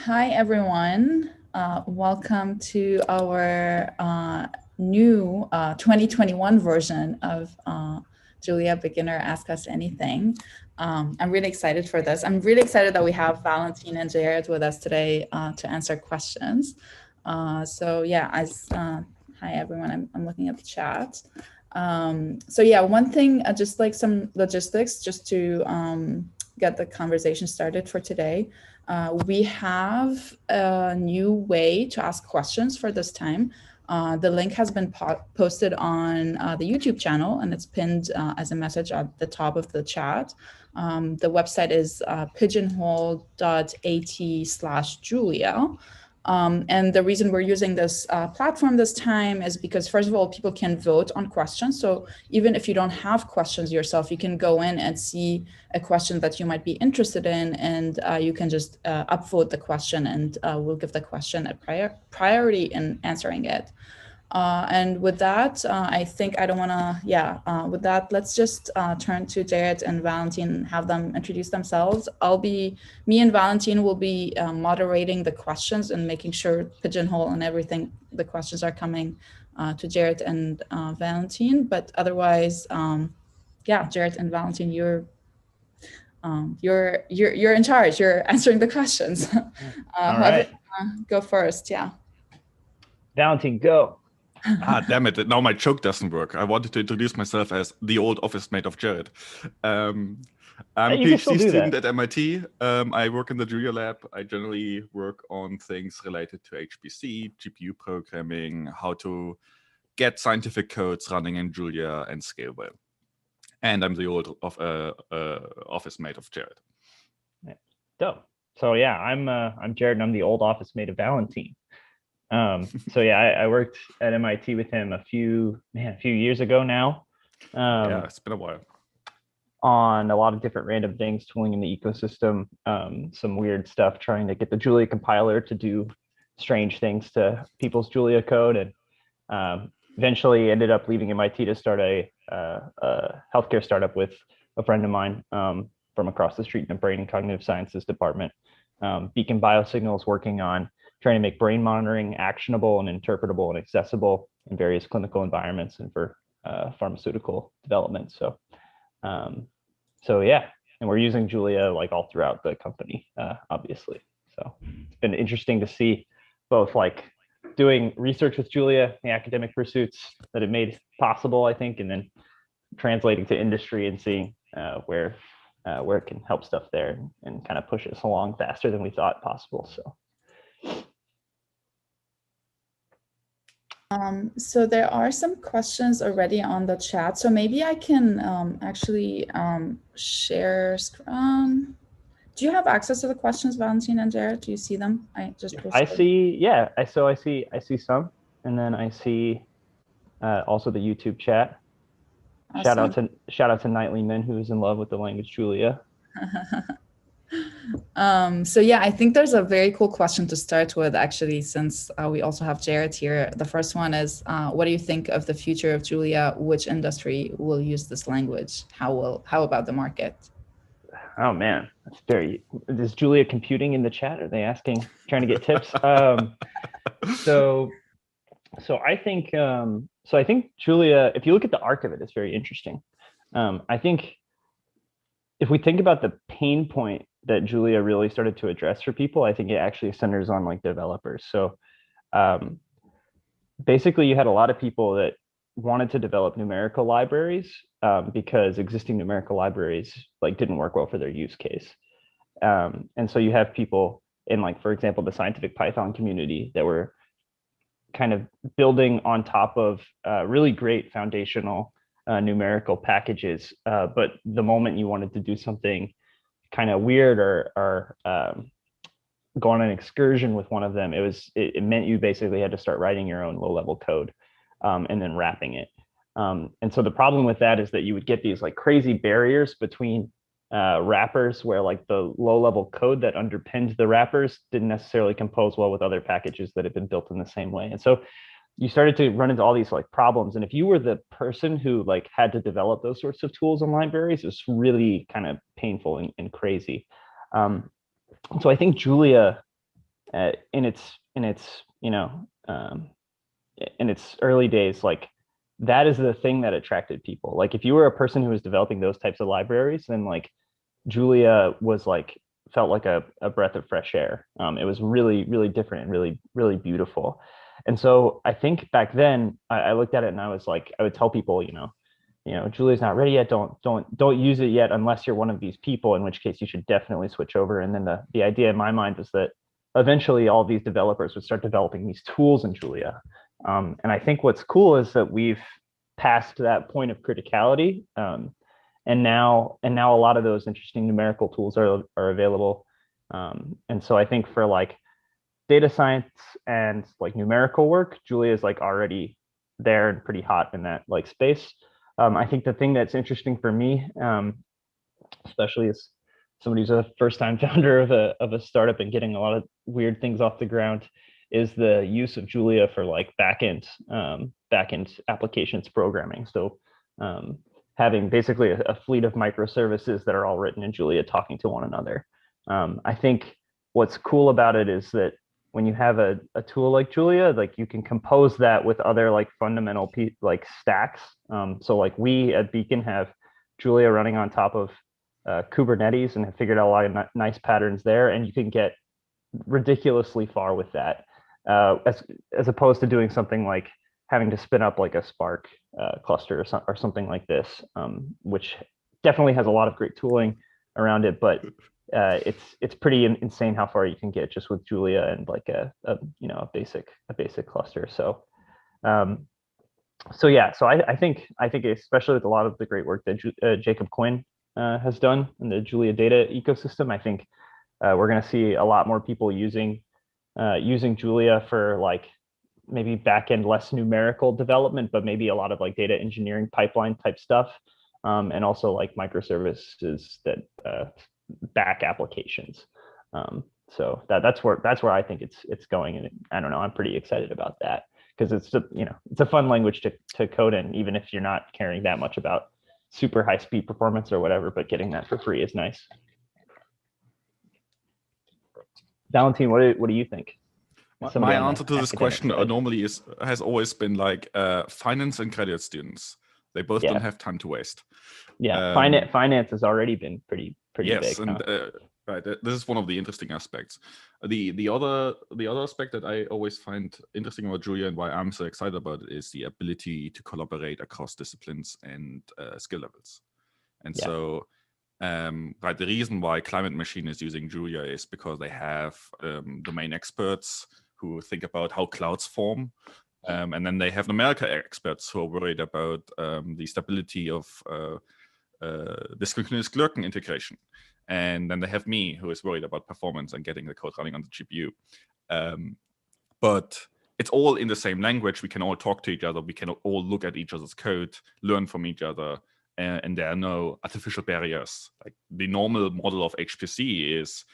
Hi, everyone. Welcome to our new 2021 version of Julia Beginner Ask Us Anything. I'm really excited for this. I'm really excited that we have Valentin and Jarrett with us today to answer questions. Hi, everyone. I'm looking at the chat. One thing, just like some logistics, just to get the conversation started for today. We have a new way to ask questions for this time. The link has been posted on the YouTube channel, and it's pinned as a message at the top of the chat. The website is pigeonhole.at/Julia. And the reason we're using this platform this time is because, first of all, people can vote on questions. So even if you don't have questions yourself, you can go in and see a question that you might be interested in, and you can just upvote the question, and we'll give the question a priority in answering it. And with that, I think I don't want to, with that, let's just turn to Jarrett and Valentin and have them introduce themselves. Me and Valentin will be moderating the questions and making sure Pigeonhole and everything, the questions are coming to Jarrett and Valentin. But otherwise, Jarrett and Valentin, you're in charge. You're answering the questions. All right. Go first. Yeah. Valentin, go. Damn it. Now my joke doesn't work. I wanted to introduce myself as the old office mate of Jarrett. I'm a PhD student at MIT. I work in the Julia lab. I generally work on things related to HPC, GPU programming, how to get scientific codes running in Julia and scale well. And I'm the old office mate of Jarrett. Yeah. Dope. So yeah, I'm Jarrett, and I'm the old office mate of Valentin. I worked at MIT with him a few years ago now. Yeah, it's been a while. On a lot of different random things, tooling in the ecosystem, some weird stuff, trying to get the Julia compiler to do strange things to people's Julia code, and eventually ended up leaving MIT to start a healthcare startup with a friend of mine from across the street in the brain and cognitive sciences department. Beacon Biosignals, working on trying to make brain monitoring actionable and interpretable and accessible in various clinical environments and for pharmaceutical development. And we're using Julia like all throughout the company, obviously. So it's been interesting to see both like doing research with Julia, the academic pursuits that it made possible, I think, and then translating to industry and seeing where it can help stuff there and kind of push us along faster than we thought possible. So there are some questions already on the chat. So maybe I can actually share. Do you have access to the questions, Valentin and Jarrett? Do you see them? I see some, and then I see also the YouTube chat. Awesome. Shout out to Nightly Men, who is in love with the language Julia. I think there's a very cool question to start with, actually, since we also have Jarrett here. The first one is, what do you think of the future of Julia? Which industry will use this language? How about the market? Oh man, is Julia computing in the chat? Are they trying to get tips? I think Julia, if you look at the arc of it, it's very interesting. I think if we think about the pain point that Julia really started to address for people, I think it actually centers on like developers. So basically you had a lot of people that wanted to develop numerical libraries because existing numerical libraries like didn't work well for their use case. And so you have people in, like, for example, the scientific Python community that were kind of building on top of really great foundational numerical packages. But the moment you wanted to do something kind of weird or go on an excursion with one of them, it meant you basically had to start writing your own low-level code and then wrapping it. And so the problem with that is that you would get these like crazy barriers between wrappers, where like the low-level code that underpinned the wrappers didn't necessarily compose well with other packages that had been built in the same way. And so you started to run into all these like problems. And if you were the person who like had to develop those sorts of tools and libraries, it's really kind of painful and crazy. So I think Julia in its you know in its early days, like that is the thing that attracted people. Like if you were a person who was developing those types of libraries, then like Julia was like felt like a breath of fresh air. It was really, really different and really, really beautiful. And so I think back then I looked at it and I was like, I would tell people, Julia's not ready yet. Don't use it yet unless you're one of these people, in which case you should definitely switch over. And then the idea in my mind was that eventually all these developers would start developing these tools in Julia. And I think what's cool is that we've passed that point of criticality. And now a lot of those interesting numerical tools are available. And so I think for like data science and like numerical work, Julia is like already there and pretty hot in that like space. I think the thing that's interesting for me, especially as somebody who's a first-time founder of a startup and getting a lot of weird things off the ground, is the use of Julia for like backend applications programming. So having basically a fleet of microservices that are all written in Julia talking to one another. I think what's cool about it is that when you have a tool like Julia, like you can compose that with other like fundamental like stacks. So like we at Beacon have Julia running on top of Kubernetes and have figured out a lot of nice patterns there, and you can get ridiculously far with that, as opposed to doing something like having to spin up like a Spark cluster or something like this, which definitely has a lot of great tooling around it, but it's pretty insane how far you can get just with Julia and like a basic cluster. So yeah, so I think especially with a lot of the great work that Jacob Quinn has done in the Julia data ecosystem, I think we're going to see a lot more people using Julia for like maybe backend less numerical development, but maybe a lot of like data engineering pipeline type stuff, and also like microservices that back applications. So that's where I think it's going, and I don't know, I'm pretty excited about that because it's a fun language to code in, even if you're not caring that much about super high speed performance or whatever, but getting that for free is nice. Valentin, what do you think? My answer to this question normally has always been like finance and credit students. They both don't have time to waste. Yeah, finance has already been pretty yes, big. And right, this is one of the interesting aspects. The other aspect that I always find interesting about Julia and why I'm so excited about it is the ability to collaborate across disciplines and skill levels. And so, right, the reason why Climate Machine is using Julia is because they have domain experts who think about how clouds form. And then they have numerical experts who are worried about the stability of discontinuous Gherkin integration. And then they have me, who is worried about performance and getting the code running on the GPU. But it's all in the same language. We can all talk to each other. We can all look at each other's code, learn from each other, and there are no artificial barriers. Like the normal model of HPC is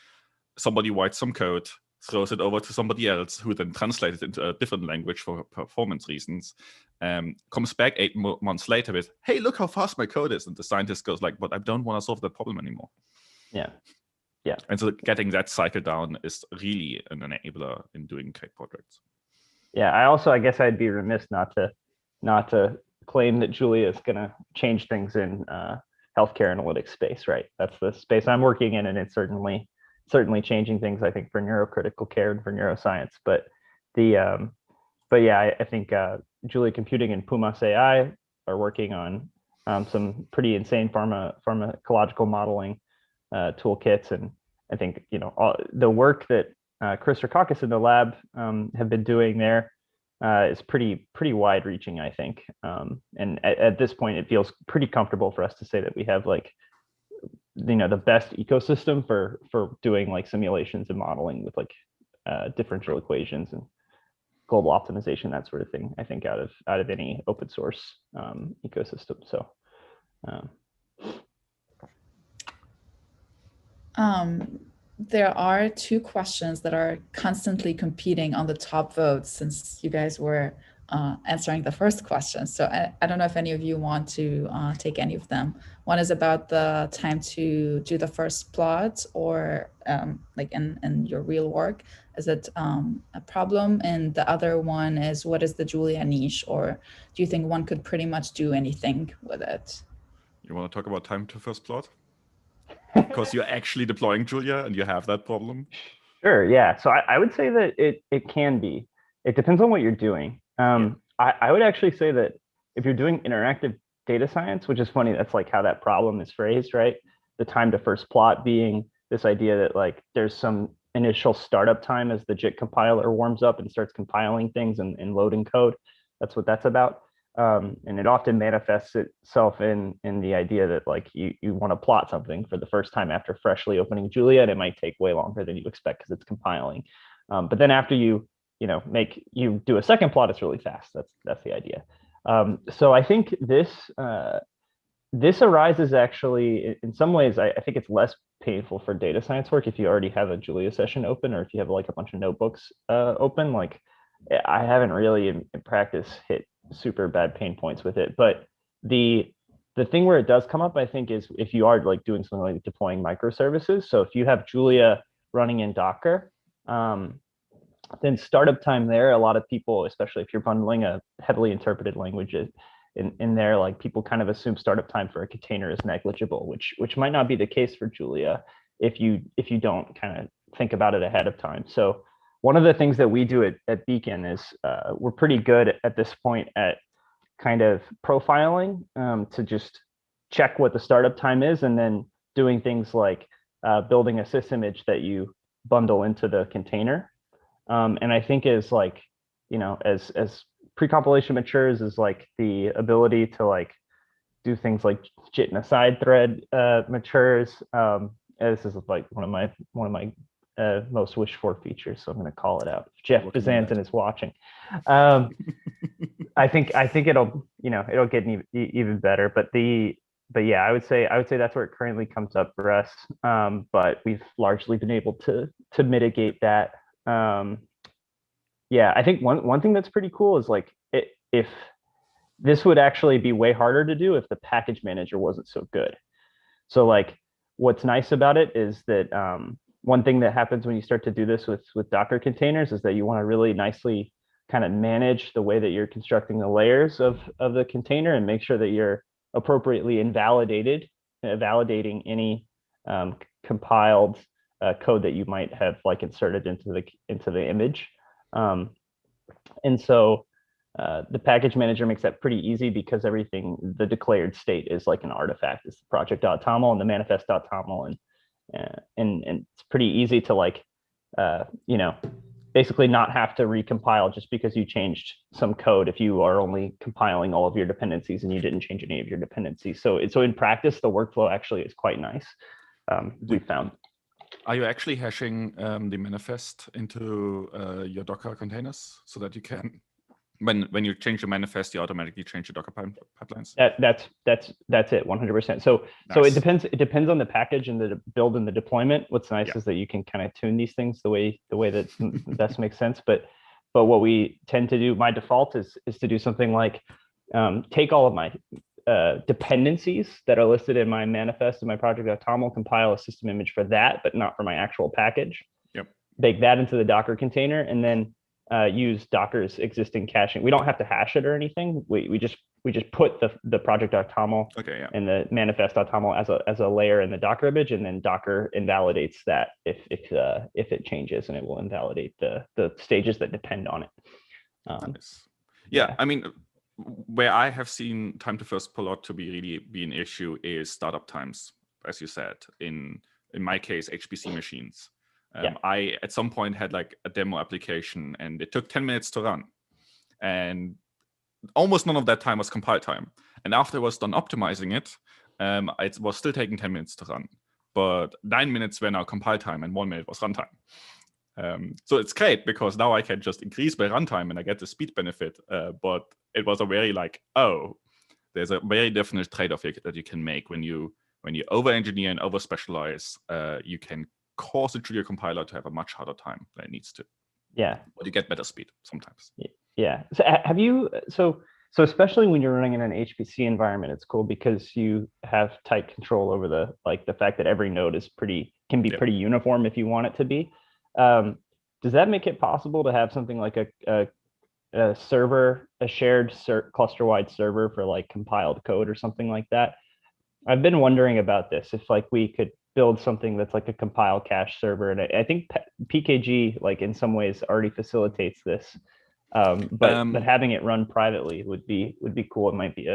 somebody writes some code, throws it over to somebody else who then translates it into a different language for performance reasons, comes back 8 months later with, hey, look how fast my code is. And the scientist goes like, but I don't want to solve that problem anymore. Yeah. And so getting that cycle down is really an enabler in doing great projects. Yeah, I guess I'd be remiss not to claim that Julia is going to change things in healthcare analytics space, right? That's the space I'm working in, and it's certainly changing things, I think, for neurocritical care and for neuroscience. But I think Julia Computing and Pumas AI are working on some pretty insane pharmacological modeling toolkits, and I think the work that Chris Rackauckas in the lab have been doing there is pretty wide-reaching, I think. And at this point, it feels pretty comfortable for us to say that we have like the best ecosystem for doing like simulations and modeling with like differential equations and global optimization, that sort of thing, I think, out of any open source ecosystem. So there are 2 questions that are constantly competing on the top votes, since you guys were answering the first question. So I don't know if any of you want to take any of them. One is about the time to do the first plot, or like in your real work, is it a problem? And the other one is, what is the Julia niche, or do you think one could pretty much do anything with it? You want to talk about time to first plot? Because you're actually deploying Julia and you have that problem. Sure, yeah. So I would say that it can be. It depends on what you're doing. I would actually say that if you're doing interactive data science, which is funny, that's like how that problem is phrased, right? The time to first plot being this idea that like there's some initial startup time as the JIT compiler warms up and starts compiling things and loading code. That's what that's about. And it often manifests itself in the idea that like you want to plot something for the first time after freshly opening Julia, and it might take way longer than you expect because it's compiling. But then after you do a second plot, it's really fast. That's the idea. So I think this arises actually in some ways. I think it's less painful for data science work if you already have a Julia session open, or if you have like a bunch of notebooks open. Like I haven't really in practice hit super bad pain points with it, but the thing where it does come up, I think, is if you are like doing something like deploying microservices. So if you have Julia running in Docker, then startup time there, a lot of people, especially if you're bundling a heavily interpreted language in there, like people kind of assume startup time for a container is negligible, which might not be the case for Julia if you don't kind of think about it ahead of time. So one of the things that we do at Beacon is we're pretty good at this point at kind of profiling to just check what the startup time is, and then doing things like building a sys-image that you bundle into the container. And I think as like, as pre-compilation matures, is like the ability to like do things like JIT in a side thread matures. This is like one of my most wished for features, so I'm going to call it out. If Jeff Bazantin is watching, I think it'll get even better. But yeah, I would say that's where it currently comes up for us. But we've largely been able to mitigate that. Yeah, I think one thing that's pretty cool is like if this would actually be way harder to do if the package manager wasn't so good. So like what's nice about it is that one thing that happens when you start to do this with Docker containers is that you want to really nicely kind of manage the way that you're constructing the layers of the container, and make sure that you're appropriately validating any compiled code that you might have like inserted into the image. And so the package manager makes that pretty easy, because everything, the declared state is like an artifact. It's the project.toml and the manifest.toml, and it's pretty easy to like basically not have to recompile just because you changed some code if you are only compiling all of your dependencies and you didn't change any of your dependencies. So in practice, the workflow actually is quite nice. We found. Are you actually hashing the manifest into your Docker containers so that you can, when you change the manifest, you automatically change the Docker pipelines? That's it, 100%. So nice. So it depends on the package and the build and the deployment. What's nice is that you can kind of tune these things the way that best makes sense. But what we tend to do, my default is to do something like take all of my dependencies that are listed in my manifest and my project.toml, compile a system image for that, but not for my actual package. Yep. Bake that into the Docker container, and then use Docker's existing caching. We don't have to hash it or anything. We just put the project.toml and the manifest.toml as a layer in the Docker image, and then Docker invalidates that if it changes, and it will invalidate the stages that depend on it. Nice. Yeah, I mean, where I have seen time to first plot to be an issue is startup times, as you said. In my case, HPC machines. I at some point had like a demo application, and it took 10 minutes to run, and almost none of that time was compile time. And after I was done optimizing it, it was still taking 10 minutes to run, but 9 minutes were now compile time and 1 minute was runtime. So it's great because now I can just increase my runtime and I get the speed benefit. But it was a very there's a very definite trade-off that you can make when you over-engineer and over-specialize. You can cause the Julia compiler to have a much harder time than it needs to. Yeah. But you get better speed sometimes. Yeah. So have you, so especially when you're running in an HPC environment, it's cool because you have tight control over the fact that every node can be pretty uniform if you want it to be. Does that make it possible to have something like a server, a shared cluster-wide server for like compiled code or something like that? I've been wondering about this, if like we could build something that's like a compile cache server. And I think PKG like in some ways already facilitates this. But having it run privately would be cool. It might be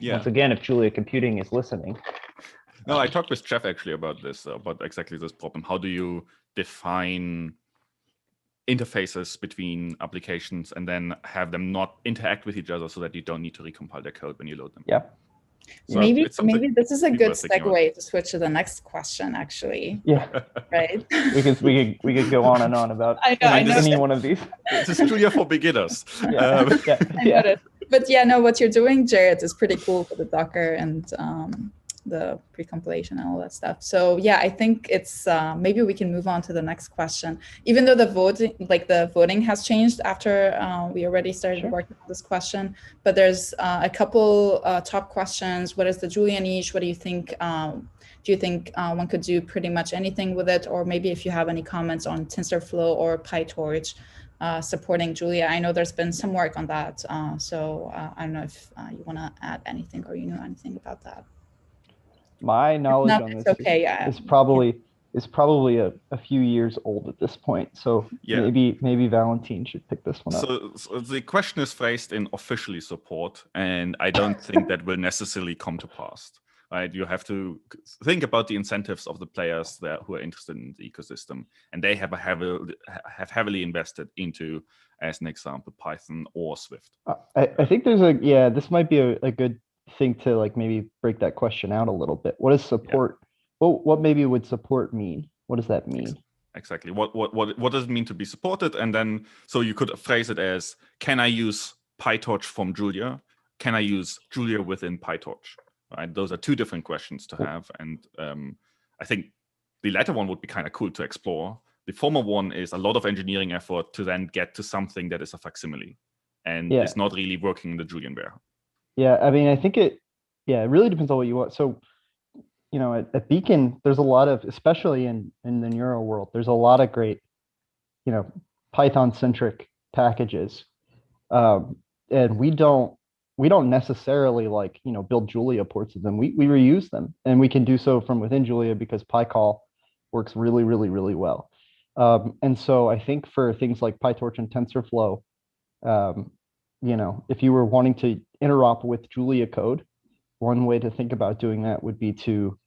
once again, if Julia Computing is listening. No, I talked with Jeff actually about this, about exactly this problem. How do you define interfaces between applications and then have them not interact with each other so that you don't need to recompile their code when you load them? Yeah. So maybe this is a good segue to switch to the next question, actually. Yeah. Right. we could go on and on about any one of these. This is Julia for beginners. I got it. But yeah, no, what you're doing, Jarrett, is pretty cool for the Docker and the pre-compilation and all that stuff. So yeah, I think it's maybe we can move on to the next question. Even though the voting has changed after we already started working on this question, but there's a couple top questions. What is the Julia niche? What do you think? Do you think one could do pretty much anything with it? Or maybe if you have any comments on TensorFlow or PyTorch supporting Julia. I know there's been some work on that. So I don't know if you want to add anything or you know anything about that. My knowledge on this is probably a few years old at this point. So maybe Valentin should pick this one up. So the question is phrased in officially support, and I don't think that will necessarily come to pass. Right? You have to think about the incentives of the players who are interested in the ecosystem, and they have heavily invested into, as an example, Python or Swift. I think there's this might be a good thing to like maybe break that question out a little bit. What is support? What maybe would support mean? What does that mean? Exactly. What does it mean to be supported? And then so you could phrase it as, can I use PyTorch from Julia? Can I use Julia within PyTorch? Right. Those are two different questions to have. And I think the latter one would be kind of cool to explore. The former one is a lot of engineering effort to then get to something that is a facsimile and is not really working in the Julianware. Yeah, I mean, I think it really depends on what you want. So, you know, at Beacon, there's a lot of, especially in the Neuro world, there's a lot of great, you know, Python-centric packages. And we don't necessarily like, you know, build Julia ports of them. We reuse them, and we can do so from within Julia because PyCall works really, really, really well. And so I think for things like PyTorch and TensorFlow, you know, if you were wanting to interop with Julia code, one way to think about doing that would be to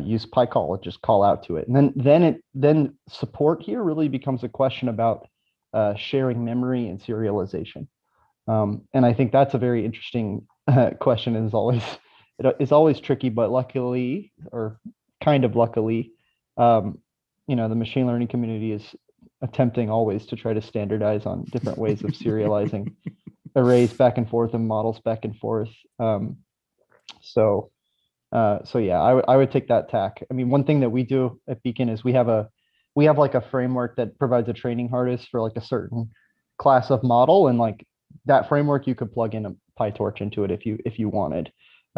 use PyCall and just call out to it. And then support here really becomes a question about sharing memory and serialization. And I think that's a very interesting question. It's always tricky, but luckily, or kind of luckily, you know, the machine learning community is attempting always to try to standardize on different ways of serializing arrays back and forth and models back and forth. So yeah, I would take that tack. I mean, one thing that we do at Beacon is we have like a framework that provides a training harness for like a certain class of model, and like that framework you could plug in a PyTorch into it if you wanted.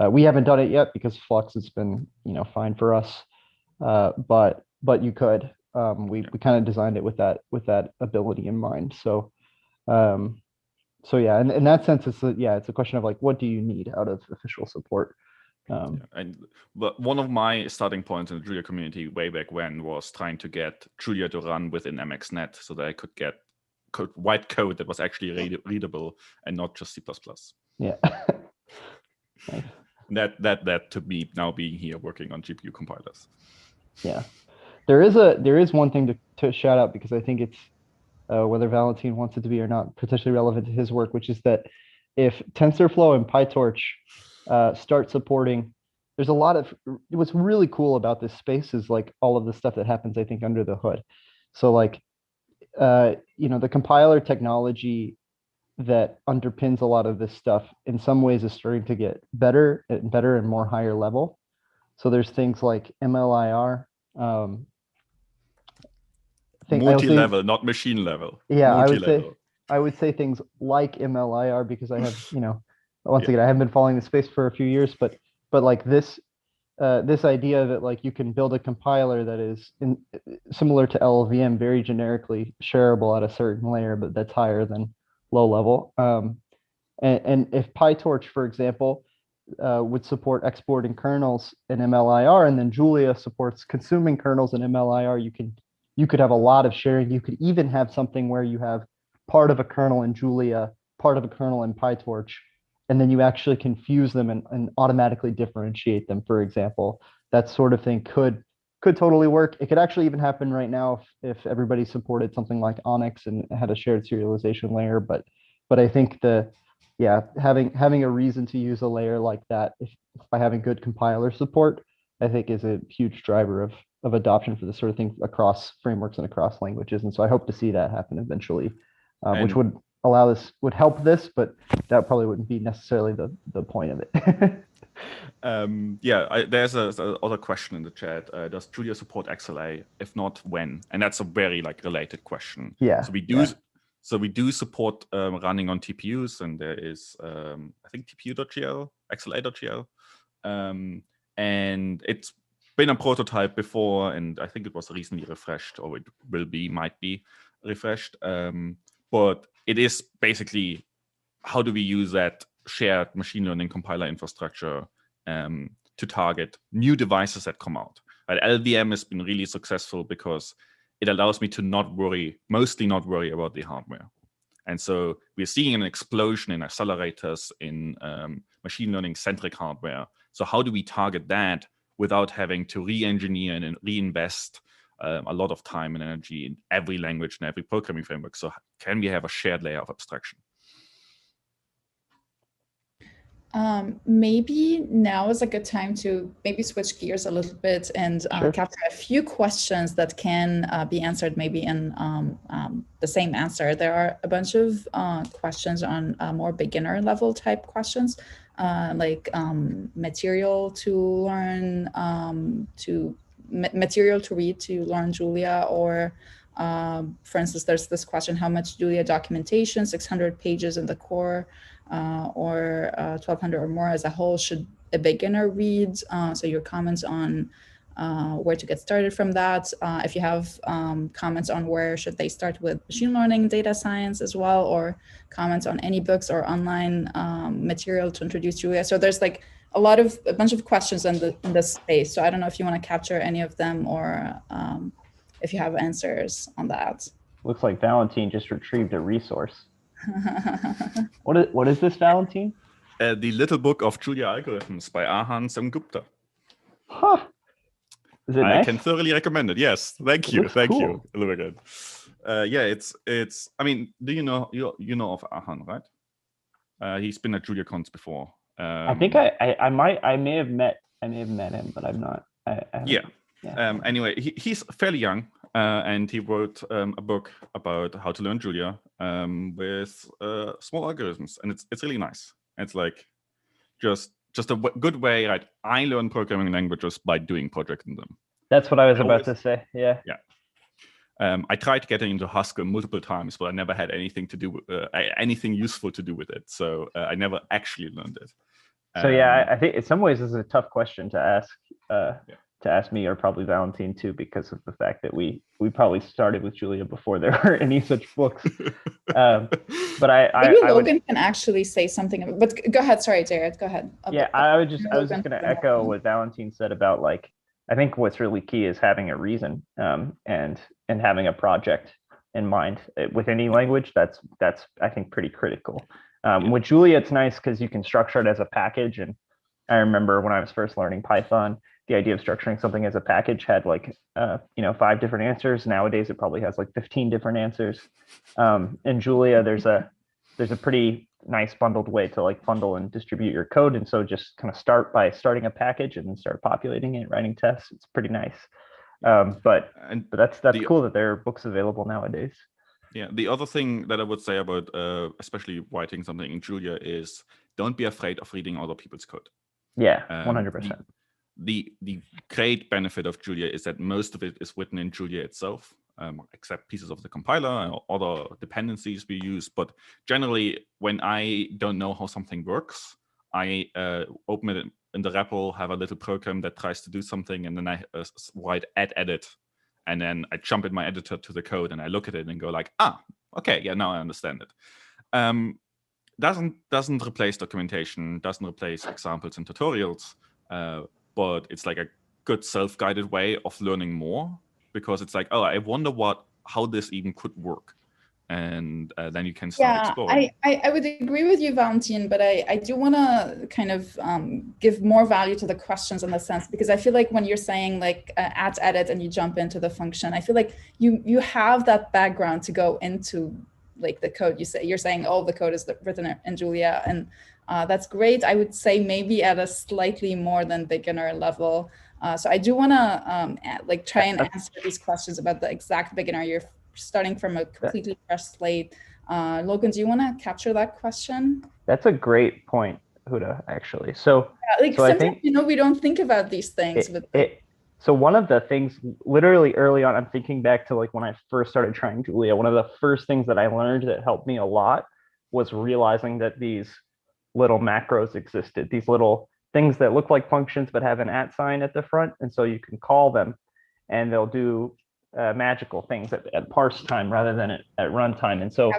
We haven't done it yet because Flux has been, you know, fine for us, but you could. We kind of designed it with that ability in mind. So yeah, and in that sense, it's a question of like, what do you need out of official support? But one of my starting points in the Julia community way back when was trying to get Julia to run within MXNet so that I could get white code that was actually readable and not just C++. Yeah. Nice. That to me now being here working on GPU compilers. Yeah, there is one thing to shout out, because I think it's whether Valentin wants it to be or not, potentially relevant to his work, which is that if TensorFlow and PyTorch start supporting, there's a lot of, what's really cool about this space is like all of the stuff that happens, I think, under the hood. So like, you know, the compiler technology that underpins a lot of this stuff in some ways is starting to get better and more higher level. So there's things like MLIR, multi-level, not machine level. Yeah, I would say I would say things like MLIR because I have, once again, I haven't been following the space for a few years, but like this idea that like you can build a compiler that is similar to LLVM, very generically shareable at a certain layer, but that's higher than low level. And if PyTorch, for example, would support exporting kernels in MLIR, and then Julia supports consuming kernels in MLIR, you could have a lot of sharing. You could even have something where you have part of a kernel in Julia, part of a kernel in PyTorch, and then you actually can fuse them and automatically differentiate them, for example. That sort of thing could totally work. It could actually even happen right now if everybody supported something like Onyx and had a shared serialization layer. But I think having a reason to use a layer like that by having good compiler support, I think is a huge driver of adoption for this sort of thing across frameworks and across languages. And so I hope to see that happen eventually, which would help this, but that probably wouldn't be necessarily the point of it. There's other question in the chat. Does Julia support XLA? If not, when? And that's a very related question. Yeah. So we do support running on TPUs, and there is I think TPU.gl, XLA.gl, and it's been a prototype before, and I think it was recently refreshed, or it might be refreshed. But it is basically how do we use that shared machine learning compiler infrastructure to target new devices that come out. Right? LVM has been really successful because it allows me to mostly not worry about the hardware. And so we're seeing an explosion in accelerators, in machine learning centric hardware. So how do we target that without having to re-engineer and reinvest a lot of time and energy in every language and every programming framework? So can we have a shared layer of abstraction? Maybe now is a good time to maybe switch gears a little bit and capture a few questions that can be answered maybe in the same answer. There are a bunch of questions on more beginner level type questions, like material to learn, material to read to learn Julia, or for instance, there's this question, how much Julia documentation, 600 pages in the core, or 1200 or more as a whole should a beginner read? So your comments on where to get started from that. If you have comments on where should they start with machine learning, data science as well, or comments on any books or online material to introduce Julia. So there's like a bunch of questions in this space. So I don't know if you want to capture any of them, or if you have answers on that. Looks like Valentin just retrieved a resource. What is this, Valentin? The Little Book of Julia Algorithms by Ahan Samgupta. Huh. Is it nice? I can thoroughly recommend it. Yes, thank you. Cool. Very good. It's. I mean, do you know of Ahan, right? He's been at JuliaCons before. I think I may have met him, but I'm not. Anyway, he's fairly young. And he wrote a book about how to learn Julia with small algorithms, and it's really nice. It's like just a good way. Right? I learn programming languages by doing projects in them. That's what I was about to say. Yeah. I tried getting into Haskell multiple times, but I never had anything to do with anything useful to do with it. So I never actually learned it. So I think in some ways this is a tough question to ask. To ask me, or probably Valentin too, because of the fact that we probably started with Julia before there were any such books. But maybe Logan can actually say something. But go ahead, sorry, Jarrett. Go ahead. I was just going to echo what Valentin said about, like, I think what's really key is having a reason and having a project in mind with any language. That's I think pretty critical. With Julia, it's nice because you can structure it as a package. And I remember when I was first learning Python, the idea of structuring something as a package had 5 different answers. Nowadays, it probably has like 15 different answers. In Julia, there's a pretty nice bundled way to like bundle and distribute your code. And so just kind of start by starting a package and then start populating it, writing tests. It's pretty nice. But that's cool that there are books available nowadays. Yeah, the other thing that I would say about especially writing something in Julia is don't be afraid of reading other people's code. Yeah, 100%. The great benefit of Julia is that most of it is written in Julia itself. except pieces of the compiler and other dependencies we use. But generally, when I don't know how something works, I open it in the REPL, have a little program that tries to do something, and then I write add edit. And then I jump in my editor to the code and I look at it and go like, okay, yeah, now I understand it. Doesn't replace documentation, doesn't replace examples and tutorials, but it's like a good self-guided way of learning more, because it's like, oh, I wonder how this even could work. And then you can start exploring. I would agree with you, Valentin, but I do want to kind of give more value to the questions in the sense, because I feel like when you're saying like add edit and you jump into the function, I feel like you have that background to go into like the code. You're saying, oh, the code is written in Julia, and that's great. I would say maybe at a slightly more than beginner level. So I do want to like try and answer these questions about the exact beginner. You're starting from a completely fresh slate. Logan, do you want to capture that question? That's a great point, Huda, actually. So, like so sometimes, I think, we don't think about these things. So one of the things, literally early on, I'm thinking back to like when I first started trying Julia, one of the first things that I learned that helped me a lot was realizing that these little macros existed, these little things that look like functions but have an @ sign at the front. And so you can call them and they'll do magical things at parse time rather than at runtime. And so,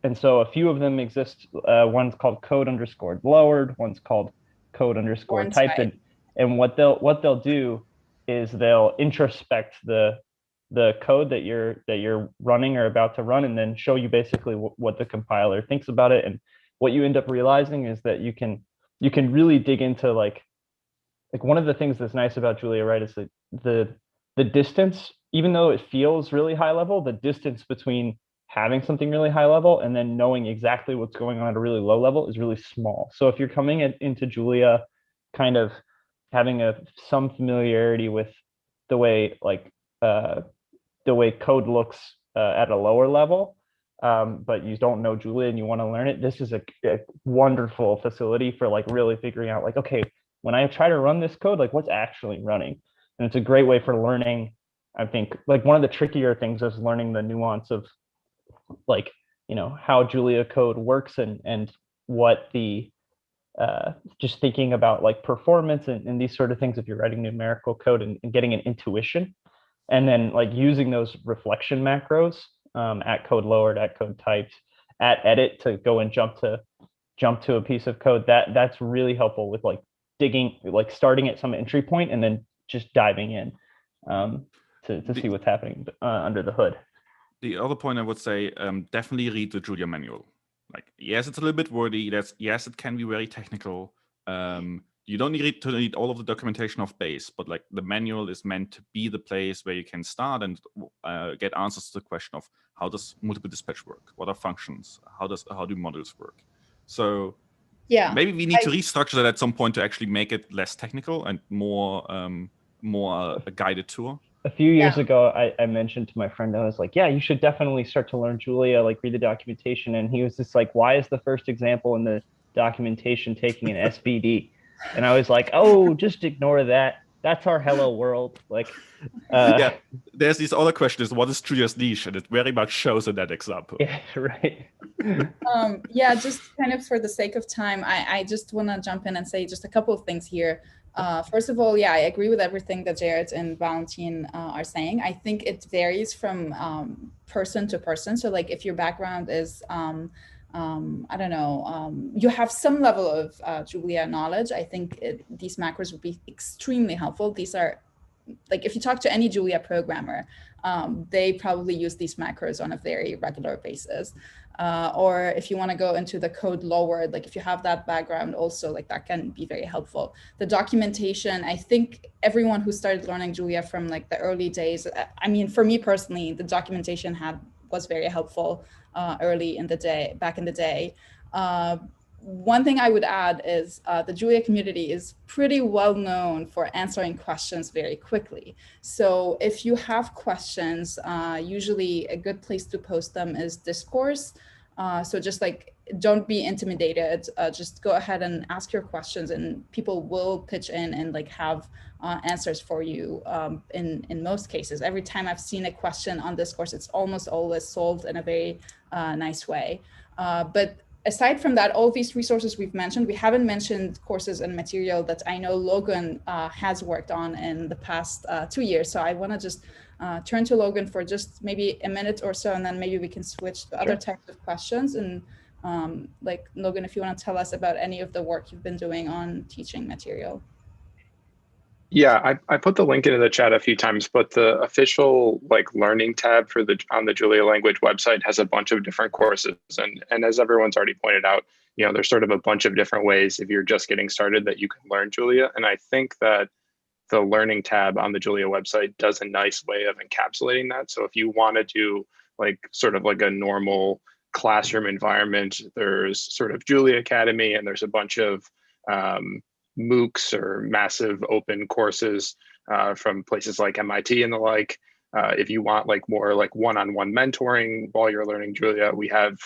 and so a few of them exist. One's called code_lowered, one's called code_typed. And what they'll do is they'll introspect the code that you're running or about to run, and then show you basically what the compiler thinks about it. And what you end up realizing is that you can really dig into like one of the things that's nice about Julia, right, is that the distance, even though it feels really high level, the distance between having something really high level and then knowing exactly what's going on at a really low level is really small. So if you're coming into Julia kind of having some familiarity with the way code looks at a lower level, but you don't know Julia and you want to learn it, this is a wonderful facility for like really figuring out like, okay, when I try to run this code, like what's actually running? And it's a great way for learning. I think like one of the trickier things is learning the nuance of like, how Julia code works and what the just thinking about like performance and these sort of things if you're writing numerical code and getting an intuition, and then like using those reflection macros at code lowered, at code typed, at edit to go and jump to a piece of code. That's really helpful with like digging, like starting at some entry point and then just diving in to see what's happening under the hood. The other point I would say, definitely read the Julia manual. Like, yes, it's a little bit wordy. Yes, it can be very technical. You don't need to read all of the documentation of base, but like the manual is meant to be the place where you can start and get answers to the question of how does multiple dispatch work? What are functions? How do models work? So yeah, maybe we need to restructure that at some point to actually make it less technical and more a guided tour. A few years ago, I mentioned to my friend, I was like, yeah, you should definitely start to learn Julia, like read the documentation. And he was just like, why is the first example in the documentation taking an SVD? And I was like, oh, just ignore that. That's our hello world. Like, yeah, there's this other question is what is Julia's niche? And it very much shows in that example. Yeah, right. Yeah, just kind of for the sake of time, I just want to jump in and say just a couple of things here. First of all, yeah, I agree with everything that Jarrett and Valentin are saying. I think it varies from person to person. So like if your background is, I don't know, you have some level of Julia knowledge, I think these macros would be extremely helpful. These are, like if you talk to any Julia programmer, they probably use these macros on a very regular basis. Or if you want to go into the code lowered, like if you have that background also, like that can be very helpful. The documentation, I think everyone who started learning Julia from like the early days, I mean, for me personally, the documentation was very helpful early in the day, back in the day. One thing I would add is the Julia community is pretty well known for answering questions very quickly. So if you have questions, usually a good place to post them is Discourse. So just like, don't be intimidated. Just go ahead and ask your questions, and people will pitch in and like have answers for you. In most cases, every time I've seen a question on this course, it's almost always solved in a very nice way. But aside from that, all these resources we've mentioned, we haven't mentioned courses and material that I know Logan has worked on in the past 2 years. So I want to just turn to Logan for just maybe a minute or so, and then maybe we can switch to other types of questions. And like, Logan, if you want to tell us about any of the work you've been doing on teaching material. Yeah, I put the link into the chat a few times, but the official like learning tab for on the Julia language website has a bunch of different courses. And as everyone's already pointed out, you know, there's sort of a bunch of different ways if you're just getting started that you can learn Julia. And I think that the learning tab on the Julia website does a nice way of encapsulating that. So if you want to do like sort of like a normal classroom environment, there's sort of Julia Academy, and there's a bunch of MOOCs or massive open courses from places like MIT and the like. If you want like more like one-on-one mentoring while you're learning Julia, we have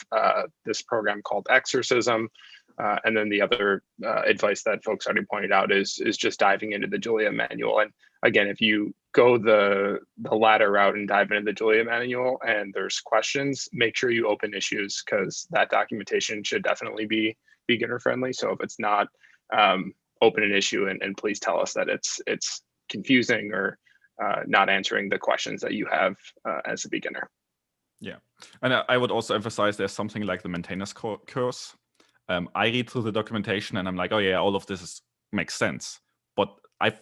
this program called Exorcism. And then the other advice that folks already pointed out is just diving into the Julia manual. And again, if you go the latter route and dive into the Julia manual and there's questions, make sure you open issues, because that documentation should definitely be beginner friendly. So if it's not, open an issue and please tell us that it's confusing or not answering the questions that you have as a beginner. Yeah, and I would also emphasize there's something like the maintainers course. I read through the documentation and I'm like, oh yeah, all of this makes sense. But I've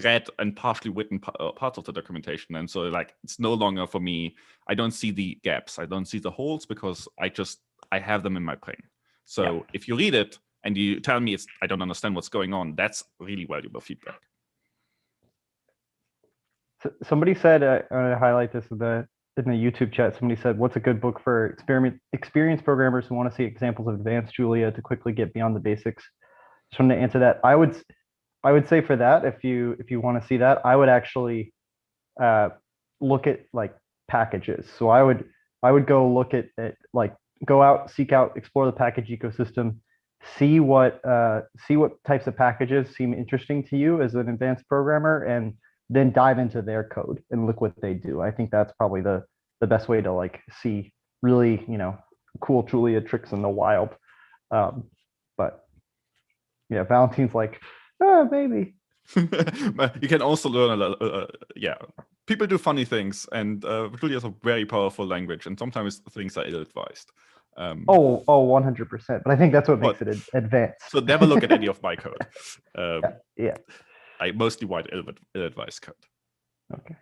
read and partially written parts of the documentation, and so like it's no longer for me. I don't see the gaps, I don't see the holes, because I have them in my brain. So if you read it and you tell me I don't understand what's going on, that's really valuable feedback. So somebody said, I want to highlight this in the YouTube chat. Somebody said, what's a good book for experienced programmers who want to see examples of advanced Julia to quickly get beyond the basics? Just wanted to answer that. I would say for that, if you want to see that, I would actually look at like packages. So I would go look at like, go out, seek out, explore the package ecosystem, see what types of packages seem interesting to you as an advanced programmer, and then dive into their code and look what they do. I think that's probably the best way to like see really, you know, cool Julia tricks in the wild. But yeah, Valentin's like, maybe. You can also learn a lot. Yeah, people do funny things, and Julia is a very powerful language, and sometimes things are ill-advised. 100%. But I think that's what makes it advanced. So never look at any of my code. Yeah. I mostly write ill-advised code. Okay.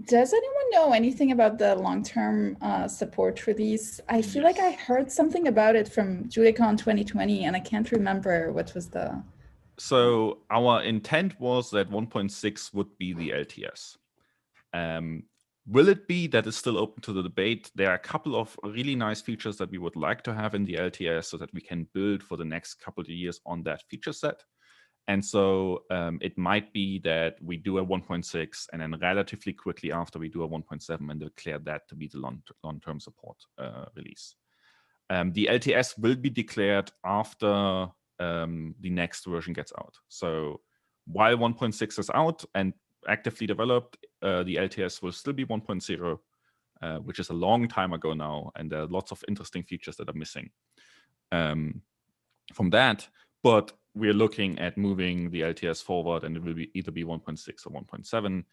Does anyone know anything about the long-term support for these? I feel like I heard something about it from JuliaCon 2020, and I can't remember what was the... So our intent was that 1.6 would be the LTS. Will it be? That is still open to the debate. There are a couple of really nice features that we would like to have in the LTS so that we can build for the next couple of years on that feature set. And so it might be that we do a 1.6 and then relatively quickly after we do a 1.7 and declare that to be the long-term support release. The LTS will be declared after the next version gets out. So while 1.6 is out and actively developed, the LTS will still be 1.0, which is a long time ago now, and there are lots of interesting features that are missing from that. But we're looking at moving the LTS forward, and it will be either be 1.6 or 1.7.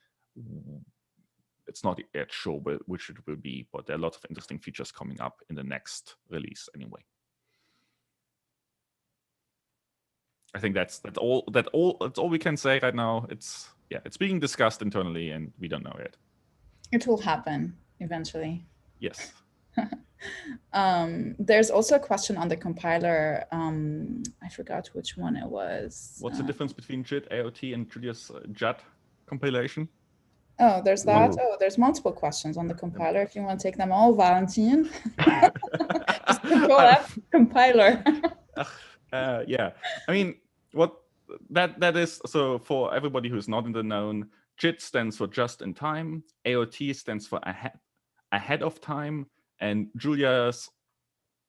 It's not yet sure which it will be, but there are lots of interesting features coming up in the next release anyway. I think that's all we can say right now. It's being discussed internally, and we don't know yet. It will happen eventually. Yes. There's also a question on the compiler. I forgot which one it was. What's the difference between JIT, AOT, and Julia's JAT compilation? Oh, there's that. Oh, there's multiple questions on the compiler. If you want to take them all, Valentin. Just control F compiler. Yeah, I mean, what that is, so for everybody who's not in the known, JIT stands for just in time, AOT stands for ahead of time, and Julia's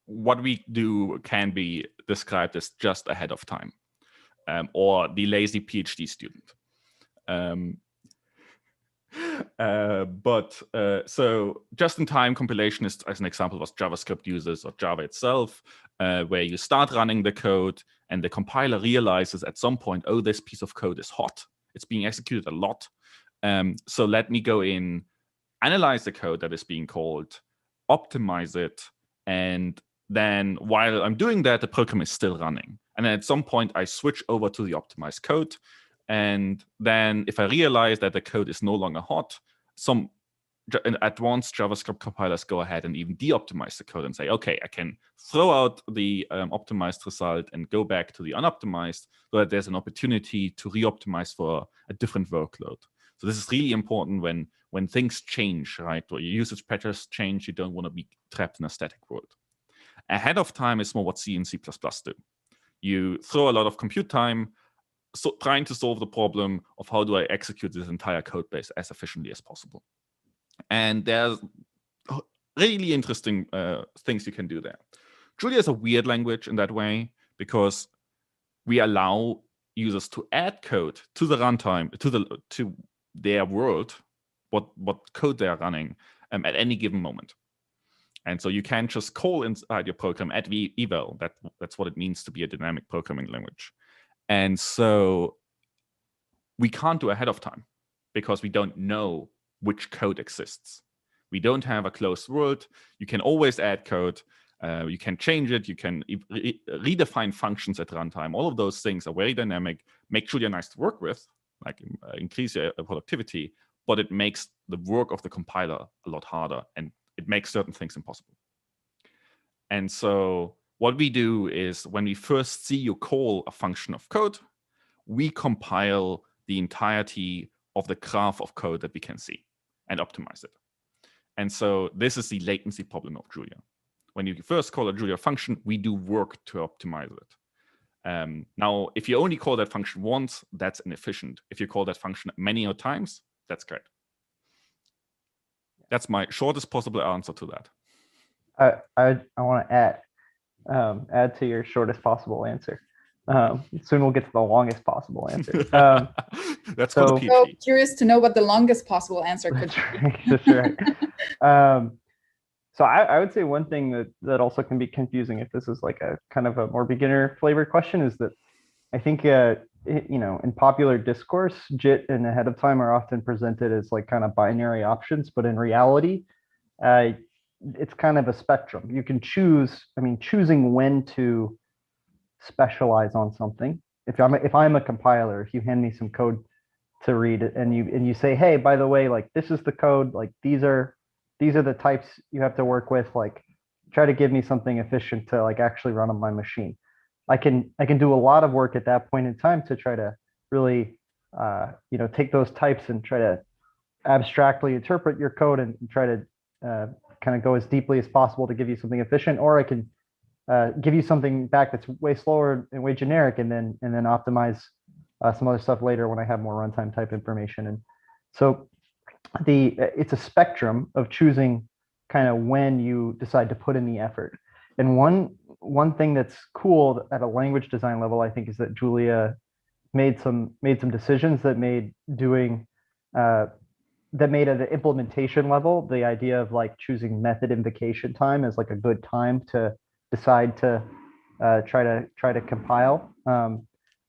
what we do can be described as just ahead of time, or the lazy PhD student. So just-in-time compilation is, as an example, what JavaScript uses, or Java itself, where you start running the code and the compiler realizes at some point, oh, this piece of code is hot. It's being executed a lot. So let me go in, analyze the code that is being called, optimize it, and then while I'm doing that, the program is still running. And then at some point, I switch over to the optimized code. And then if I realize that the code is no longer hot, some advanced JavaScript compilers go ahead and even de-optimize the code and say, okay, I can throw out the optimized result and go back to the unoptimized, so that there's an opportunity to re-optimize for a different workload. So this is really important when things change, right? Or your usage patterns change, you don't want to be trapped in a static world. Ahead of time is more what C and C++ do. You throw a lot of compute time trying to solve the problem of how do I execute this entire code base as efficiently as possible. And there's really interesting things you can do there. Julia is a weird language in that way, because we allow users to add code to the runtime, to their world, what code they are running at any given moment. And so you can just call inside your program at eval. That's what it means to be a dynamic programming language. And so we can't do ahead of time, because we don't know which code exists. We don't have a closed world. You can always add code. You can change it. You can redefine functions at runtime. All of those things are very dynamic, make Julia nice to work with, like increase your productivity, but it makes the work of the compiler a lot harder, and it makes certain things impossible. And so what we do is, when we first see you call a function of code, we compile the entirety of the graph of code that we can see and optimize it. And so this is the latency problem of Julia. When you first call a Julia function, we do work to optimize it. Now, if you only call that function once, that's inefficient. If you call that function many times, that's great. That's my shortest possible answer to that. I want to add to your shortest possible answer. Soon we'll get to the longest possible answer. That's so, for the PhD. So curious to know what the longest possible answer could be. That's right. So I would say one thing that also can be confusing, if this is like a kind of a more beginner flavor question, is that I think in popular discourse, JIT and ahead of time are often presented as like kind of binary options, but in reality, it's kind of a spectrum. You can choose. I mean, choosing when to specialize on something. If I'm a compiler, if you hand me some code to read and you say, hey, by the way, like this is the code, like these are the types you have to work with, like try to give me something efficient to like actually run on my machine. I can do a lot of work at that point in time to try to really take those types and try to abstractly interpret your code and try to kind of go as deeply as possible to give you something efficient, or I can give you something back that's way slower and way generic, and then optimize some other stuff later when I have more runtime type information. And so it's a spectrum of choosing kind of when you decide to put in the effort. And one thing that's cool at a language design level, I think, is that Julia made some decisions that made at the implementation level the idea of like choosing method invocation time as like a good time to decide to try to compile,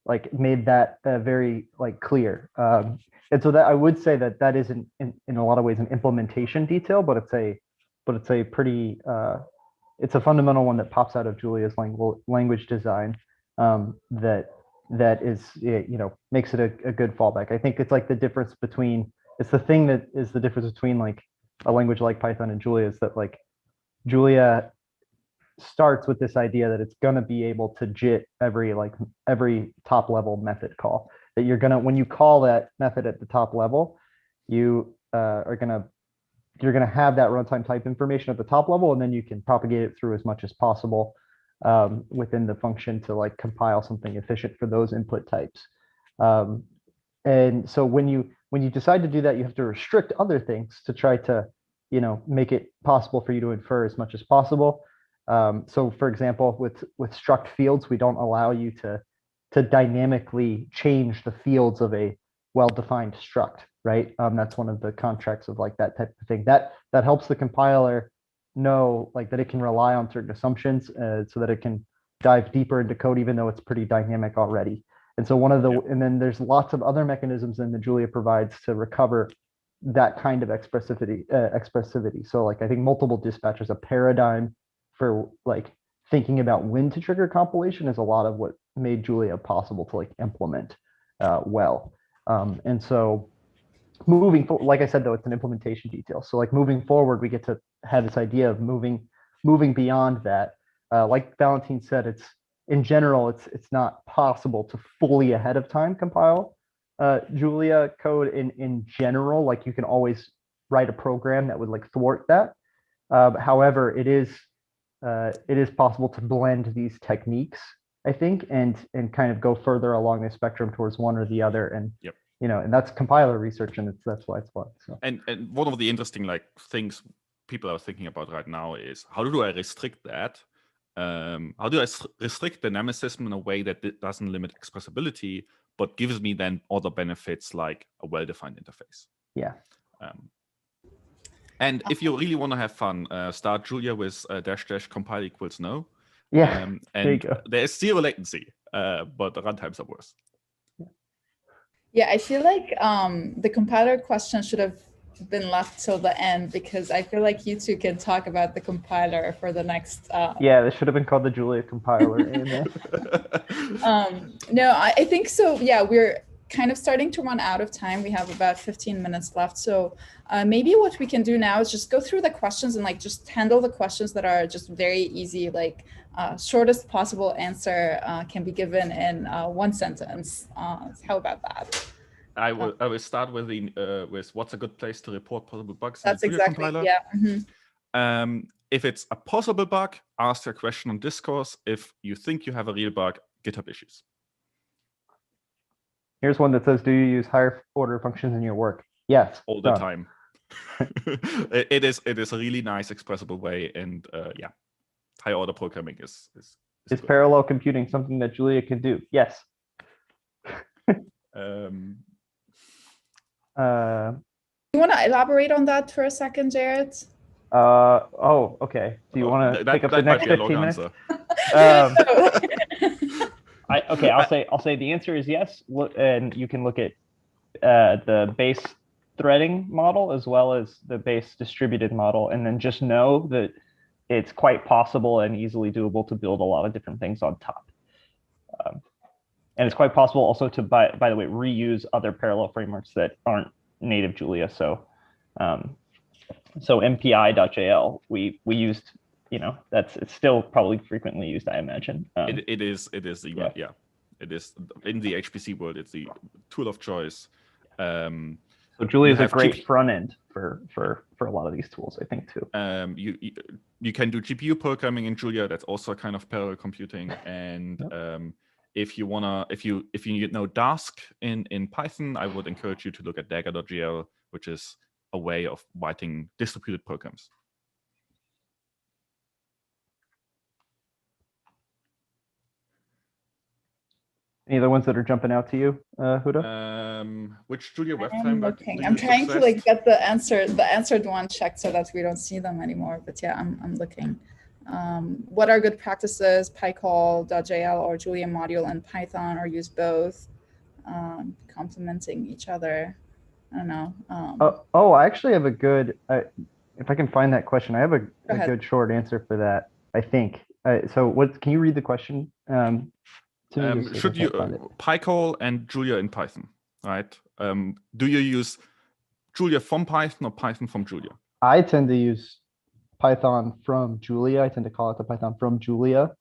like made that very like clear. And so that I would say that isn't in a lot of ways an implementation detail, but it's a pretty it's a fundamental one that pops out of Julia's language design, that is, makes it a good fallback. I think it's like the difference between, it's the thing that is the difference between like a language like Python and Julia, is that like Julia starts with this idea that it's going to be able to JIT every top level method call, that you're going to, when you call that method at the top level, you you're going to have that runtime type information at the top level, and then you can propagate it through as much as possible within the function to like compile something efficient for those input types. And so when you decide to do that, you have to restrict other things to try to make it possible for you to infer as much as possible. So for example, with struct fields, we don't allow you to dynamically change the fields of a well-defined struct, right? That's one of the contracts of like that type of thing. That helps the compiler know like that it can rely on certain assumptions so that it can dive deeper into code, even though it's pretty dynamic already. And so and then there's lots of other mechanisms that Julia provides to recover that kind of expressivity. So like I think multiple dispatch is a paradigm for like thinking about when to trigger compilation is a lot of what made Julia possible to like implement well. And so moving forward, like I said, though, it's an implementation detail. So like moving forward, we get to have this idea of moving beyond that. Like Valentin said, in general, it's not possible to fully ahead of time compile Julia code in general. Like you can always write a program that would like thwart that. However, it is possible to blend these techniques, I think, and kind of go further along the spectrum towards one or the other. And and that's compiler research, and that's why it's fun. So and one of the interesting like things people are thinking about right now is how do I restrict that? How do I restrict dynamicism in a way that it doesn't limit expressibility, but gives me then other benefits like a well-defined interface? Yeah. And if you really want to have fun, start Julia with -- compile equals no. Yeah. And there is zero latency, but the runtimes are worse. Yeah, I feel like the compiler question should have been left till the end, because I feel like you two can talk about the compiler for the next. Yeah, this should have been called the Julia compiler. No, I think so. Yeah, we're kind of starting to run out of time. We have about 15 minutes left. So maybe what we can do now is just go through the questions and like just handle the questions that are just very easy, like shortest possible answer can be given in one sentence. How about that? I will start with with what's a good place to report possible bugs. That's exactly compiler. Yeah. Mm-hmm. If it's a possible bug, ask a question on Discourse. If you think you have a real bug, GitHub issues. Here's one that says, do you use higher order functions in your work? Yes. All the time. It is a really nice expressible way, and yeah, high order programming is parallel computing something that Julia can do? Yes. You want to elaborate on that for a second, Jarrett? Oh, okay. Do you want to pick up the next 15 minutes? I'll say the answer is yes. And you can look at the base threading model as well as the base distributed model, and then just know that it's quite possible and easily doable to build a lot of different things on top. And it's quite possible also to, by the way, reuse other parallel frameworks that aren't native Julia. So MPI.jl, we used, it's still probably frequently used, I imagine. It is It is in the HPC world, it's the tool of choice. So Julia is a great front end for a lot of these tools, I think, too. You can do GPU programming in Julia. That's also a kind of parallel computing. And if you know Dask in Python, I would encourage you to look at dagger.gl, which is a way of writing distributed programs. Any other ones that are jumping out to you, Huda? Which Julia web framework? I'm trying to like get the answered one checked so that we don't see them anymore. But yeah, I'm looking. What are good practices? PyCall.jl or Julia module in Python, or use both, complementing each other. I don't know. I actually have a good. If I can find that question, I have a good short answer for that, I think. So can you read the question? Should you PyCall and Julia in Python, right? Do you use Julia from Python or Python from Julia? I tend to use Python from Julia. I tend to call it the Python from Julia.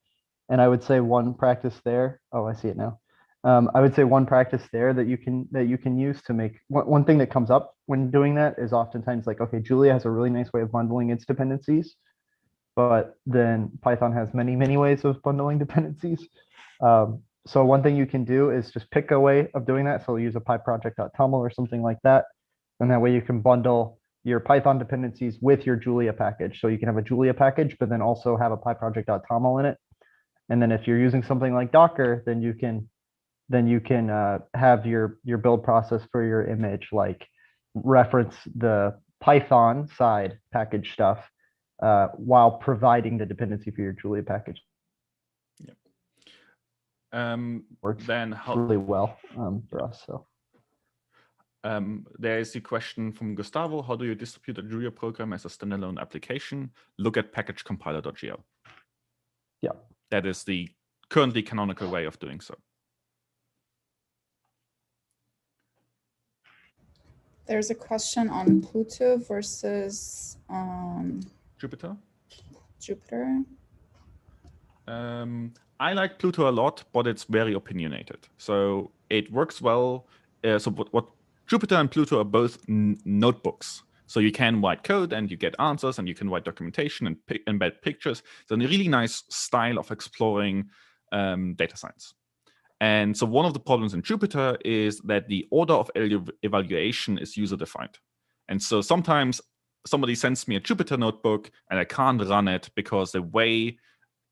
And I would say one practice there. Oh, I see it now. I would say one practice there that you can use to make one thing that comes up when doing that is oftentimes like, okay, Julia has a really nice way of bundling its dependencies, but then Python has many, many ways of bundling dependencies. So one thing you can do is just pick a way of doing that. So use a pyproject.toml or something like that. And that way you can bundle your Python dependencies with your Julia package. So you can have a Julia package, but then also have a PyProject.toml in it. And then if you're using something like Docker, then you can have your build process for your image, like reference the Python side package stuff while providing the dependency for your Julia package. Works then really well for us. So there is a question from Gustavo: how do you distribute a Julia program as a standalone application? Look at packagecompiler.gl. Yeah, that is the currently canonical way of doing so. There's a question on Pluto versus Jupyter. I like Pluto a lot, but it's very opinionated. So it works well. So what Jupyter and Pluto are both notebooks. So you can write code and you get answers, and you can write documentation and embed pictures. It's a really nice style of exploring data science. And so one of the problems in Jupyter is that the order of evaluation is user-defined. And so sometimes somebody sends me a Jupyter notebook and I can't run it because the way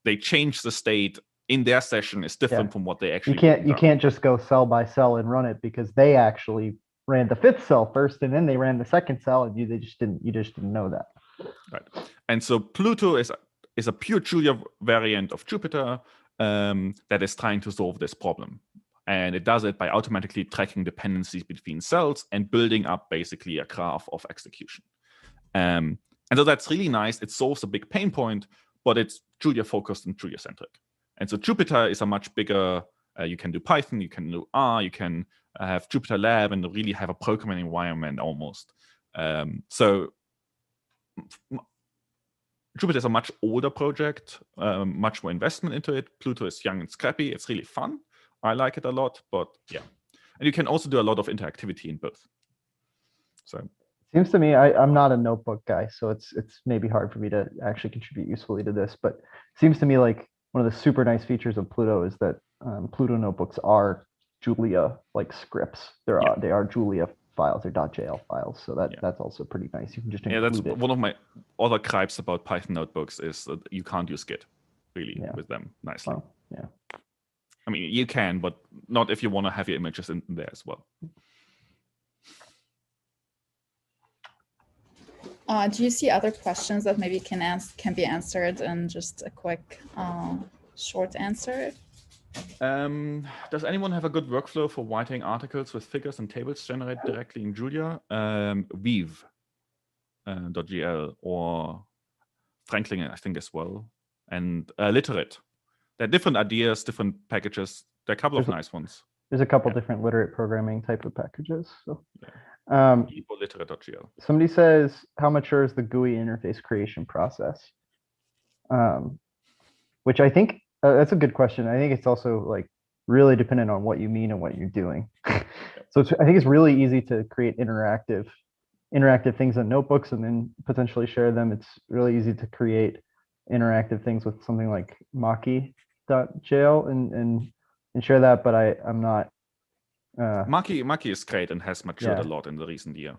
they change the state in their session is different from what they actually you can't just go cell by cell and run it, because they actually ran the 5th cell first and then they ran the 2nd cell, and you just didn't know that. Right. And so Pluto is a pure Julia variant of Jupyter that is trying to solve this problem. And it does it by automatically tracking dependencies between cells and building up basically a graph of execution. And so that's really nice. It solves a big pain point, but it's Julia focused and Julia centric. And so Jupyter is a much bigger, you can do Python, you can do R, you can have Jupyter Lab and really have a programming environment almost. So Jupyter is a much older project, much more investment into it. Pluto is young and scrappy. It's really fun. I like it a lot, but yeah. And you can also do a lot of interactivity in both. So seems to me, I'm not a notebook guy, so it's maybe hard for me to actually contribute usefully to this, but it seems to me like one of the super nice features of Pluto is that Pluto notebooks are Julia like scripts. They are Julia files, they're .jl files, so that's also pretty nice. You can just include it. One of my other gripes about Python notebooks is that you can't use Git really with them nicely. Well, yeah. I mean, you can, but not if you want to have your images in there as well. Do you see other questions that maybe can be answered in just a quick, short answer? Does anyone have a good workflow for writing articles with figures and tables generated directly in Julia? Weave.gl or Franklin, I think, as well, and Literate. There are different ideas, different packages. There are a couple of nice ones. There's a couple different literate programming type of packages. So. Literate.gl. Somebody says, how mature is the GUI interface creation process? Which I think that's a good question. I think it's also like really dependent on what you mean and what you're doing. So I think it's really easy to create interactive things in notebooks and then potentially share them. It's really easy to create interactive things with something like Maki.jl and share that, but I'm not. Maki is great and has matured a lot in the recent year.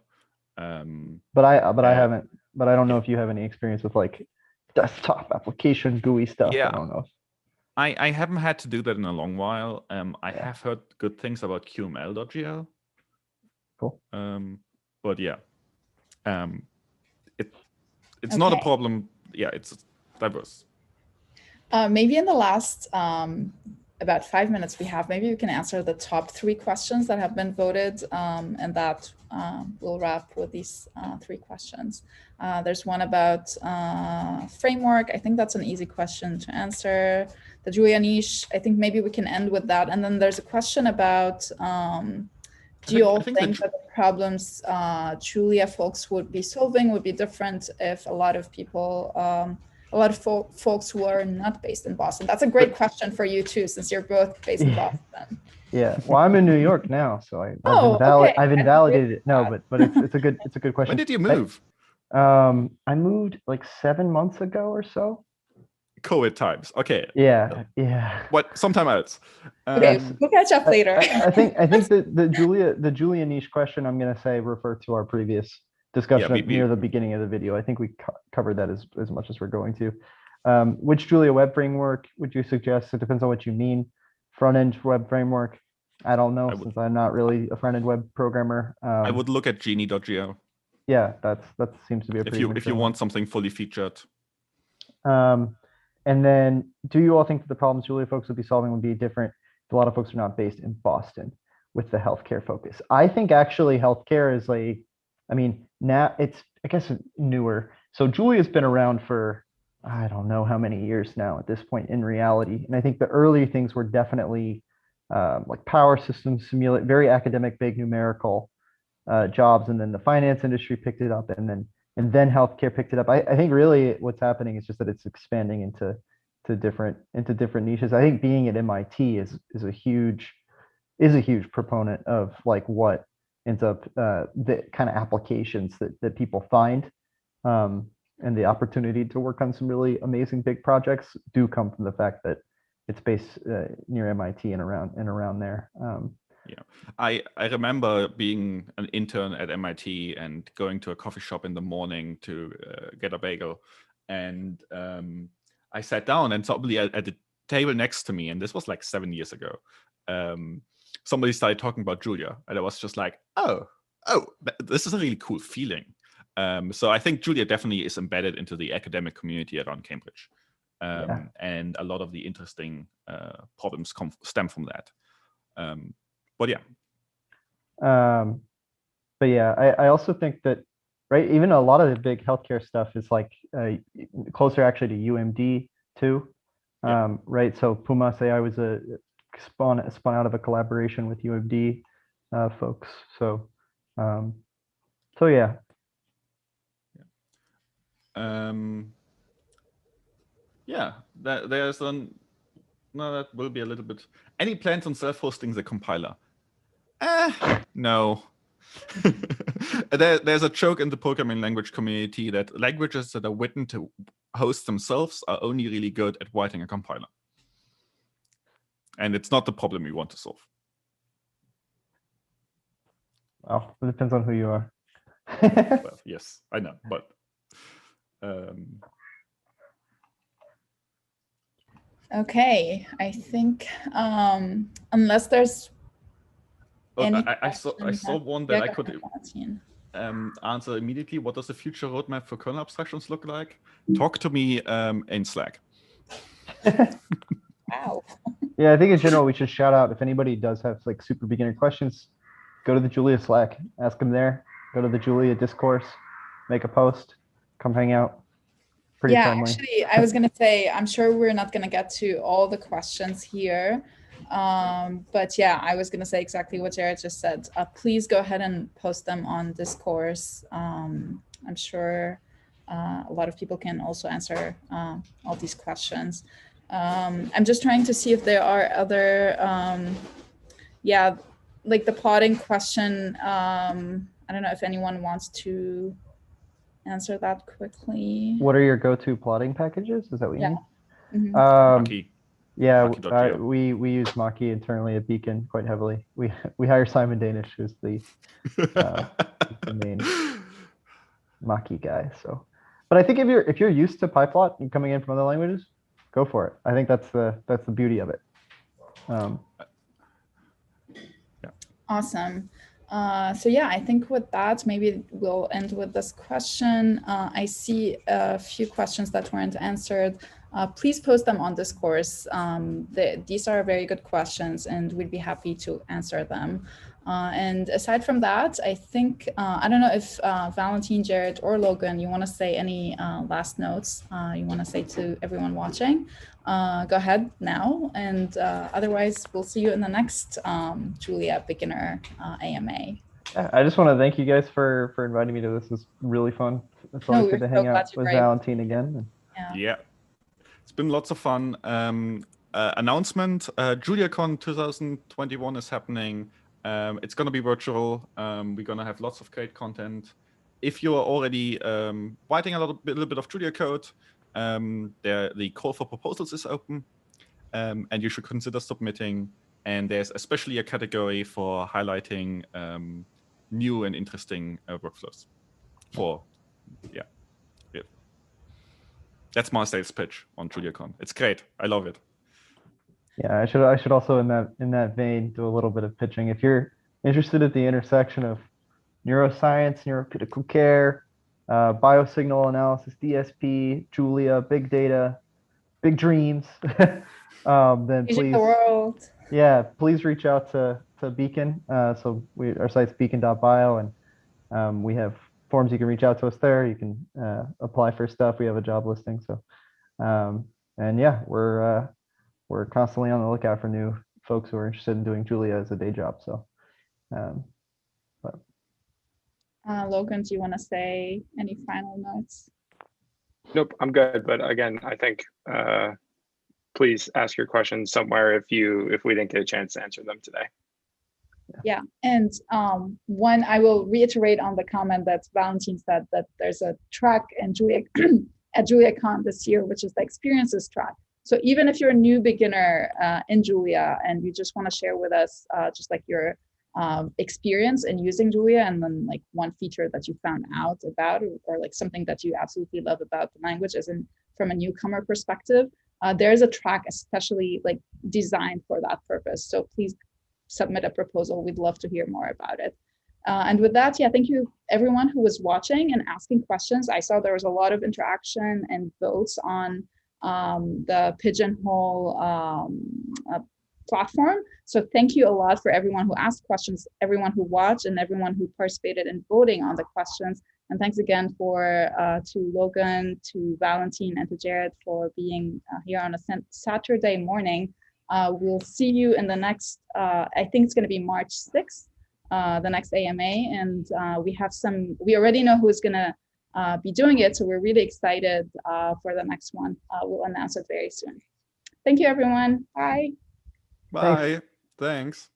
But I haven't. But I don't know if you have any experience with like desktop application GUI stuff. Yeah. I don't know. I haven't had to do that in a long while. I have heard good things about QML.gl. Cool. But yeah, it's not a problem. Yeah, it's diverse. Maybe in the last about 5 minutes we have, maybe we can answer the top 3 questions that have been voted, and that we'll wrap with these 3 questions. There's one about framework. I think that's an easy question to answer. The Julia niche, I think maybe we can end with that. And then there's a question about, do you all think that the problems Julia folks would be solving would be different if a lot of people, a lot of folks who are not based in Boston? That's a great question for you too, since you're both based in Boston. Yeah, well, I'm in New York now, so I've invalidated it. No, but it's a good question. When did you move? I moved like 7 months ago or so. COVID times. Okay. Yeah. What? Sometime else. Okay, we'll catch up later. I think the Julia niche question, I'm gonna say refer to our previous discussion near the beginning of the video. I think we covered that as much as we're going to. Which Julia web framework would you suggest? It depends on what you mean. Front-end web framework. I don't know, since I'm not really a front-end web programmer. I would look at Genie.geo. Yeah, that seems to be a pretty if you want something fully featured. And then, do you all think that the problems Julia folks would be solving would be different? A lot of folks are not based in Boston with the healthcare focus. I think actually healthcare is now it's, I guess, newer. So Julia's been around for, I don't know how many years now at this point in reality. And I think the early things were definitely like power systems, simulate, very academic, big numerical jobs. And then the finance industry picked it up, and then healthcare picked it up. I think really what's happening is just that it's expanding into different niches. I think being at MIT is a huge proponent of like what ends up the kind of applications that people find, and the opportunity to work on some really amazing big projects do come from the fact that it's based near MIT and around there. Yeah, I remember being an intern at MIT and going to a coffee shop in the morning to get a bagel, and I sat down, and suddenly at the table next to me, and this was like 7 years ago, somebody started talking about Julia, and I was just like, oh, this is a really cool feeling. So I think Julia definitely is embedded into the academic community around Cambridge, and a lot of the interesting problems stem from that. But yeah, I also think that, right, even a lot of the big healthcare stuff is like closer actually to UMD too, right? So Pumas AI was a spun out of a collaboration with UMD folks. So yeah. There's that will be a little bit. Any plans on self-hosting the compiler? No. There's a joke in the programming language community that languages that are written to host themselves are only really good at writing a compiler. And it's not the problem we want to solve. Well, it depends on who you are. Well, yes, I know, but okay, I think unless there's I saw one that I could answer immediately. What does the future roadmap for kernel abstractions look like? Talk to me in Slack. Wow. Yeah, I think in general we should shout out if anybody does have like super beginner questions, go to the Julia Slack, ask them there. Go to the Julia discourse, make a post, come hang out. Pretty friendly. Actually, I was gonna say I'm sure we're not gonna get to all the questions here. But yeah, I was gonna say exactly what Jarrett just said. Please go ahead and post them on discourse. I'm sure a lot of people can also answer all these questions. I'm just trying to see if there are other, like the plotting question. I don't know if anyone wants to answer that quickly. What are your go-to plotting packages? Is that what you mean? Mm-hmm. Maki. Yeah, we use Maki internally at Beacon quite heavily. We hire Simon Danish, who's the main Maki guy. So, but I think if you're used to PyPlot and coming in from other languages, go for it. I think that's the beauty of it. Awesome. So yeah, I think with that, maybe we'll end with this question. I see a few questions that weren't answered. Please post them on discourse. These are very good questions, and we'd be happy to answer them. And aside from that, I think, I don't know if Valentin, Jarrett, or Logan, you want to say any last notes you want to say to everyone watching? Go ahead now, and otherwise we'll see you in the next Julia Beginner AMA. I just want to thank you guys for inviting me to this. It was really fun. It's always good to hang out with Valentin again. Yeah, it's been lots of fun. Announcement, JuliaCon 2021 is happening. It's going to be virtual. We're going to have lots of great content. If you are already writing a little bit of Julia code, the call for proposals is open, and you should consider submitting. And there's especially a category for highlighting new and interesting workflows. for, yeah. That's my sales pitch on JuliaCon. It's great. I love it. Yeah, I should also in that vein do a little bit of pitching. If you're interested at the intersection of neuroscience, neurocritical care, biosignal analysis, DSP, Julia, big data, big dreams, then please, the world. Yeah, please reach out to Beacon. So our site's beacon.bio, and we have forms. You can reach out to us there. You can apply for stuff. We have a job listing. So, and yeah, we're constantly on the lookout for new folks who are interested in doing Julia as a day job. So, but Logan, do you want to say any final notes? Nope, I'm good. But again, I think please ask your questions somewhere if we didn't get a chance to answer them today. Yeah, and one, I will reiterate on the comment that Valentin said, that there's a track in Julia at JuliaCon this year, which is the experiences track. So even if you're a new beginner in Julia and you just want to share with us just like your experience in using Julia, and then like one feature that you found out about, or like something that you absolutely love about the language as in from a newcomer perspective, there's a track especially like designed for that purpose. So please submit a proposal. We'd love to hear more about it. And with that, yeah, thank you everyone who was watching and asking questions. I saw there was a lot of interaction and votes on the Pigeonhole platform. So thank you a lot for everyone who asked questions, everyone who watched, and everyone who participated in voting on the questions. And thanks again to Logan, to Valentin, and to Jarrett for being here on a Saturday morning. We'll see you in the next, I think it's going to be March 6th, the next AMA. And we already know who's going to be doing it. So we're really excited for the next one. We'll announce it very soon. Thank you, everyone. Bye. Bye. Thanks.